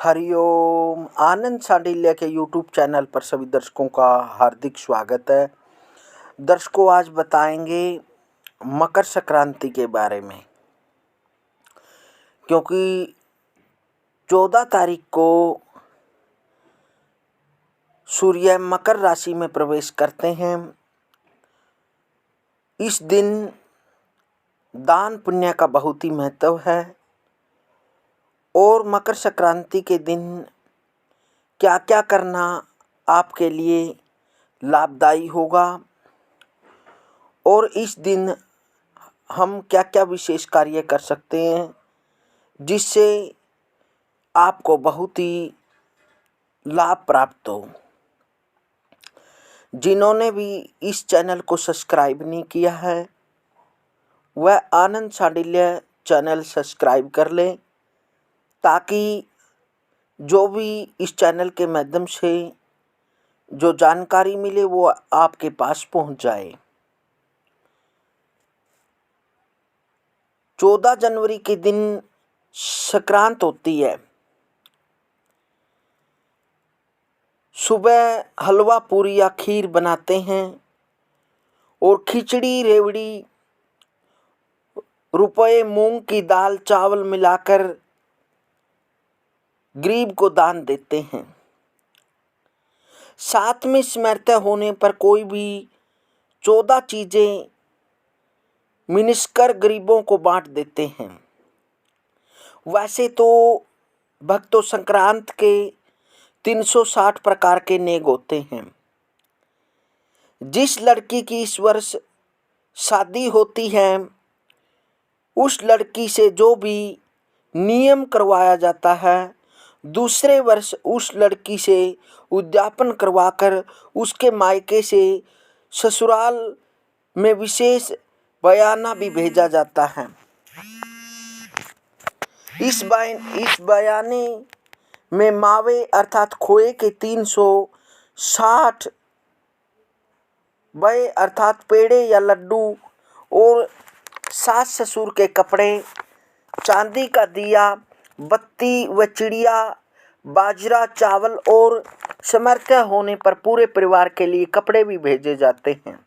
हरिओम। आनंद सांडिल्य के YouTube channel पर सभी दर्शकों का हार्दिक स्वागत है। दर्शकों, आज बताएंगे मकर संक्रांति के बारे में, क्योंकि 14 तारीख को सूर्य मकर राशि में प्रवेश करते हैं। इस दिन दान पुण्य का बहुत ही महत्व है और मकर संक्रांति के दिन क्या क्या करना आपके लिए लाभदायी होगा और इस दिन हम क्या क्या विशेष कार्य कर सकते हैं जिससे आपको बहुत ही लाभ प्राप्त हो। जिन्होंने भी इस चैनल को सब्सक्राइब नहीं किया है वह आनंद सांडिल्य चैनल सब्सक्राइब कर लें, ताकि जो भी इस चैनल के माध्यम से जो जानकारी मिले वो आपके पास पहुंच जाए। 14 जनवरी के दिन संक्रांत होती है। सुबह हलवा पूरी या खीर बनाते हैं और खिचड़ी रेवड़ी रुपए मूंग की दाल चावल मिलाकर गरीब को दान देते हैं। साथ में स्मृत्य होने पर कोई भी 14 चीजें मिनस्कर गरीबों को बांट देते हैं। वैसे तो भक्तों संक्रांत के 360 प्रकार के नेग होते हैं। जिस लड़की की इस वर्ष शादी होती है उस लड़की से जो भी नियम करवाया जाता है दूसरे वर्ष उस लड़की से उद्यापन करवाकर उसके मायके से ससुराल में विशेष बयाना भी भेजा जाता है। इस बयाने में मावे अर्थात खोए के 360 बये अर्थात पेड़े या लड्डू और सास ससुर के कपड़े, चांदी का दिया, बत्ती व चिड़िया, बाजरा चावल और समर्थ्य होने पर पूरे परिवार के लिए कपड़े भी भेजे जाते हैं।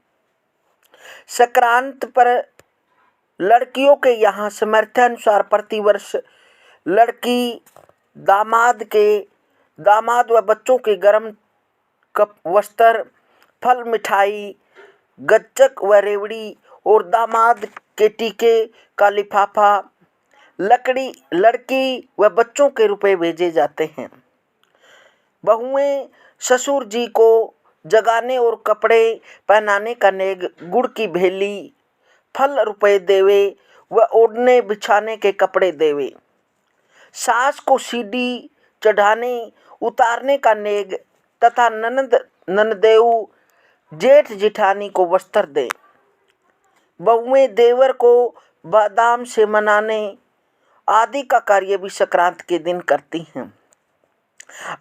संक्रांत पर लड़कियों के यहाँ समर्थ्यानुसार प्रतिवर्ष लड़की दामाद व बच्चों के गर्म कप वस्त्र, फल मिठाई, गज्जक व रेवड़ी और दामाद के टीके का लिफाफा लड़की व बच्चों के रुपए भेजे जाते हैं। बहुएं ससुर जी को जगाने और कपड़े पहनाने का नेग गुड़ की भेली, फल रुपए देवे व ओढ़ने बिछाने के कपड़े देवे। सास को सीढ़ी चढ़ाने उतारने का नेग तथा ननदेऊ जेठ जिठानी को वस्त्र दे। बहुएं देवर को बादाम से मनाने आदि का कार्य भी संक्रांत के दिन करती हैं।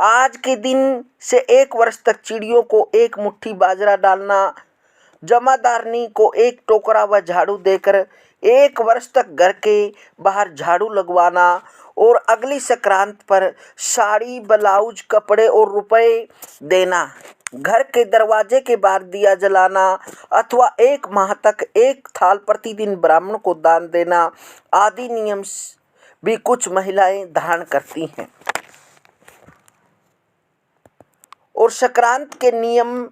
आज के दिन से 1 वर्ष तक चिड़ियों को 1 मुट्ठी बाजरा डालना, जमादारनी को 1 टोकरा व झाड़ू देकर 1 वर्ष तक घर के बाहर झाड़ू लगवाना और अगली संक्रांत पर साड़ी, ब्लाउज, कपड़े और रुपए देना, घर के दरवाजे के बाहर दिया जलाना अथवा 1 माह तक 1 थाल प्रतिदिन ब्राह्मण को दान देना आदि नियम भी कुछ महिलाएं धारण करती हैं। और संक्रांत के नियम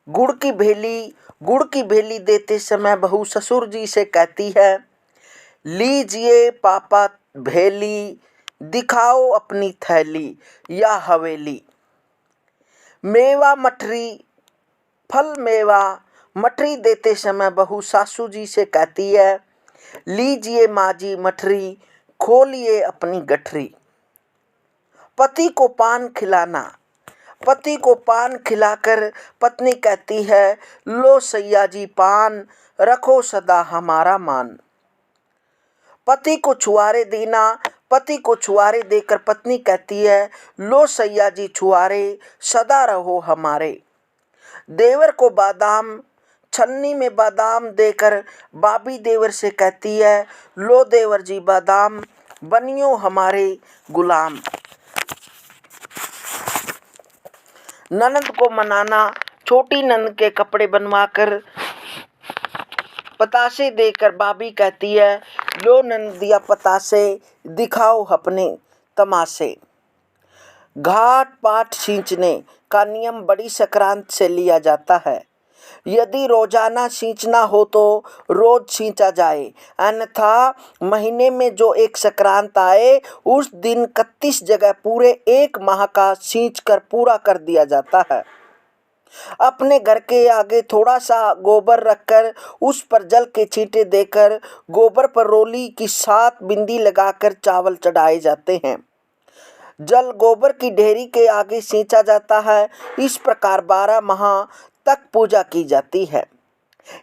गुड़ की भेली देते समय बहू ससुर जी से कहती है, लीजिए पापा भेली, दिखाओ अपनी थैली या हवेली। मेवा मठरी, फल मेवा मठरी देते समय बहू सासू जी से कहती है, लीजिए माँ जी मठरी, खोलिए अपनी गठरी। पति को पान खिलाकर पत्नी कहती है, लो सैया जी पान, रखो सदा हमारा मान। पति को छुआरे देकर पत्नी कहती है, लो सैया जी छुआरे, सदा रहो हमारे। देवर को छन्नी में बादाम देकर बाबी देवर से कहती है, लो देवर जी बादाम, बनियो हमारे गुलाम। ननद को मनाना, छोटी ननद के कपड़े बनवाकर पतासे देकर भाभी कहती है, लो ननदिया पतासे, दिखाओ अपने तमाशे। घाट पाट सींचने का नियम बड़ी संक्रांत से लिया जाता है। यदि रोजाना सींचना हो तो रोज सींचा जाए, अन्यथा महीने में जो एक संक्रांत आए उस दिन 31 जगह पूरे एक माह का सींच कर पूरा कर दिया जाता है। अपने घर के आगे थोड़ा सा गोबर रखकर उस पर जल के छींटे देकर गोबर पर रोली की 7 बिंदी लगाकर चावल चढ़ाए जाते हैं। जल गोबर की ढेरी के आगे सींचा जाता है। इस प्रकार 12 माह तक पूजा की जाती है।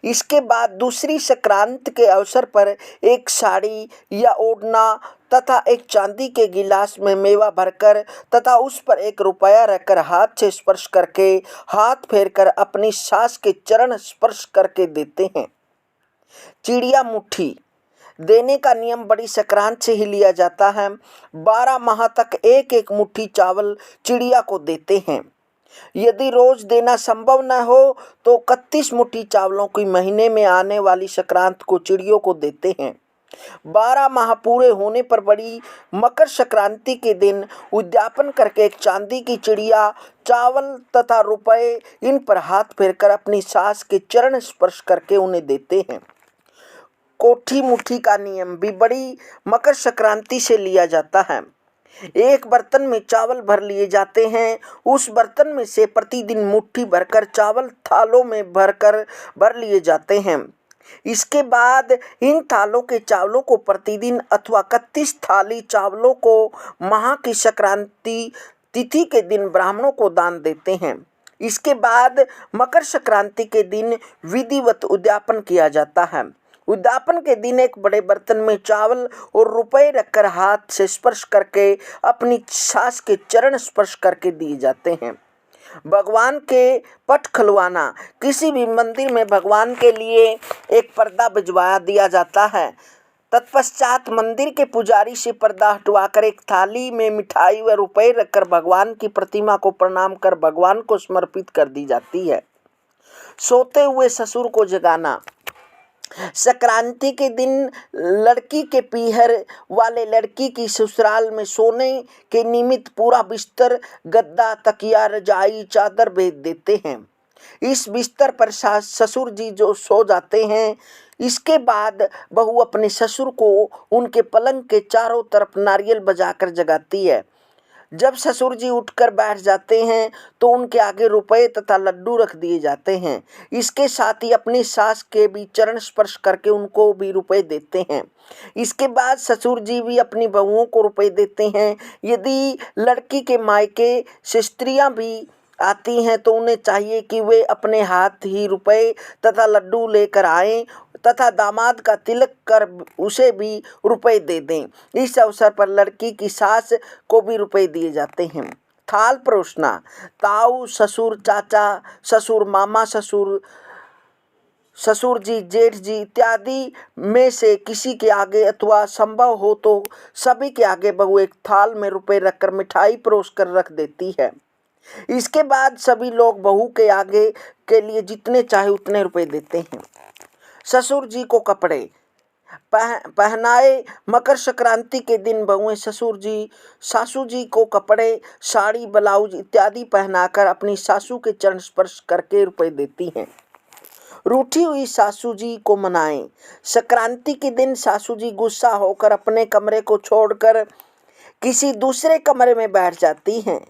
इसके बाद दूसरी संक्रांत के अवसर पर एक साड़ी या ओढ़ना तथा एक चांदी के गिलास में मेवा भरकर तथा उस पर 1 रुपया रखकर हाथ से स्पर्श करके, हाथ फेरकर अपनी सास के चरण स्पर्श करके देते हैं। चिड़िया मुट्ठी देने का नियम बड़ी संक्रांत से ही लिया जाता है। 12 माह तक एक एक मुट्ठी चावल चिड़िया को देते हैं। यदि रोज देना संभव न हो तो 31 मुट्ठी चावलों की महीने में आने वाली संक्रांत को चिड़ियों को देते हैं। 12 माह पूरे होने पर बड़ी मकर संक्रांति के दिन उद्यापन करके एक चांदी की चिड़िया, चावल तथा रुपए इन पर हाथ फेरकर अपनी सास के चरण स्पर्श करके उन्हें देते हैं। कोठी मुट्ठी का नियम भी बड़ी मकर संक्रांति से लिया जाता है। एक बर्तन में चावल भर लिए जाते हैं। उस बर्तन में से प्रतिदिन मुट्ठी भरकर चावल थालों में भर लिए जाते हैं। इसके बाद इन थालों के चावलों को प्रतिदिन अथवा 31 थाली चावलों को माह की संक्रांति तिथि के दिन ब्राह्मणों को दान देते हैं। इसके बाद मकर संक्रांति के दिन विधिवत उद्यापन किया जाता है। उद्यापन के दिन एक बड़े बर्तन में चावल और रुपए रखकर हाथ से स्पर्श करके अपनी सास के चरण स्पर्श करके दिए जाते हैं। भगवान के पट खुलवाना, किसी भी मंदिर में भगवान के लिए एक पर्दा भिजवा दिया जाता है। तत्पश्चात मंदिर के पुजारी से पर्दा हटवाकर एक थाली में मिठाई व रुपए रखकर भगवान की प्रतिमा को प्रणाम कर भगवान को समर्पित कर दी जाती है। सोते हुए ससुर को जगाना, संक्रांति के दिन लड़की के पीहर वाले लड़की की ससुराल में सोने के निमित्त पूरा बिस्तर, गद्दा, तकिया, रजाई, चादर भेज देते हैं। इस बिस्तर पर सास ससुर जी जो सो जाते हैं। इसके बाद बहू अपने ससुर को उनके पलंग के चारों तरफ नारियल बजाकर जगाती है। जब ससुर जी उठकर बैठ जाते हैं तो उनके आगे रुपए तथा लड्डू रख दिए जाते हैं। इसके साथ ही अपनी सास के भी चरण स्पर्श करके उनको भी रुपए देते हैं। इसके बाद ससुर जी भी अपनी बहुओं को रुपए देते हैं। यदि लड़की के मायके से स्त्रियां भी आती हैं तो उन्हें चाहिए कि वे अपने हाथ ही रुपए तथा लड्डू लेकर आएं तथा दामाद का तिलक कर उसे भी रुपए दे दें। इस अवसर पर लड़की की सास को भी रुपए दिए जाते हैं। थाल परोसना, ताऊ, ससुर, चाचा, ससुर, मामा, ससुर जी, जेठ जी इत्यादि में से किसी के आगे अथवा संभव हो तो सभी के आगे बहू एक थाल में रुपए रखकर मिठाई परोस कर रख देती है। इसके बाद सभी लोग बहू के आगे के लिए जितने चाहे उतने रुपए देते हैं। ससुर जी को कपड़े पहनाए। मकर संक्रांति के दिन बहुएं ससुर जी सासू जी को कपड़े, साड़ी, ब्लाउज इत्यादि पहनाकर अपनी सासू के चरण स्पर्श करके रुपए देती हैं। रूठी हुई सासू जी को मनाएं। संक्रांति के दिन सासू जी गुस्सा होकर अपने कमरे को छोड़कर किसी दूसरे कमरे में बैठ जाती हैं।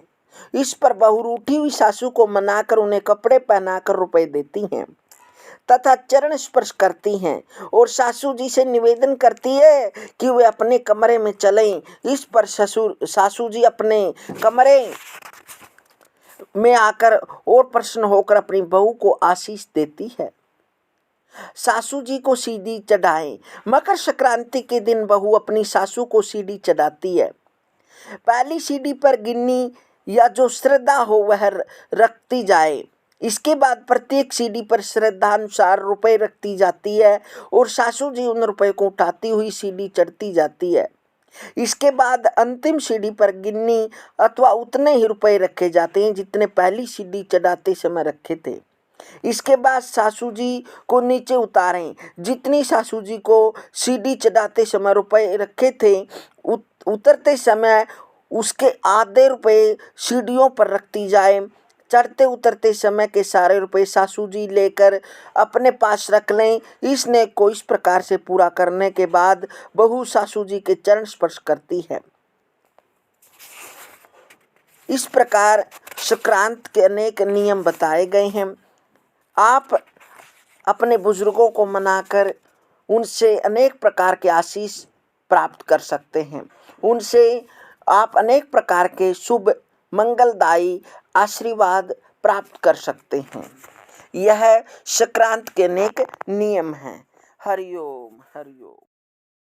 इस पर बहू रूठी हुई सासू को मनाकर उन्हें कपड़े पहनाकर रुपए देती हैं तथा चरण स्पर्श करती हैं और सासू जी से निवेदन करती है कि वे अपने कमरे में चलें। इस पर सासू जी अपने कमरे में आकर और प्रसन्न होकर अपनी बहू को आशीष देती है। सासू जी को सीढ़ी चढ़ाएं। मकर संक्रांति के दिन बहू अपनी सासू को सीढ़ी चढ़ाती है। पहली सीढ़ी पर गिन्नी या जो श्रद्धा हो वह रखती जाए। इसके बाद प्रत्येक सीढ़ी पर श्रद्धानुसार रुपए रखती जाती है और सासू जी उन रुपए को उठाती हुई सीढ़ी चढ़ती जाती है। इसके बाद अंतिम सीढ़ी पर गिन्नी अथवा उतने ही रुपए रखे जाते हैं जितने पहली सीढ़ी चढ़ाते समय रखे थे। इसके बाद सासू जी को नीचे उतारें। जितनी सासू जी को सीढ़ी चढ़ाते समय रुपए रखे थे, उतरते समय उसके आधे रुपए सीढ़ियों पर रखती जाए। चढ़ते उतरते समय के सारे रुपए सासू जी लेकर अपने पास रख लें। इस नेक को इस प्रकार से पूरा करने के बाद बहू सासू जी के चरण स्पर्श करती है। इस प्रकार संक्रांत के अनेक नियम बताए गए हैं। आप अपने बुजुर्गों को मनाकर उनसे अनेक प्रकार के आशीष प्राप्त कर सकते हैं। उनसे आप अनेक प्रकार के शुभ मंगलदायी आशीर्वाद प्राप्त कर सकते हैं। यह संक्रांत के अनेक नियम हैं। हरिओम हरिओम।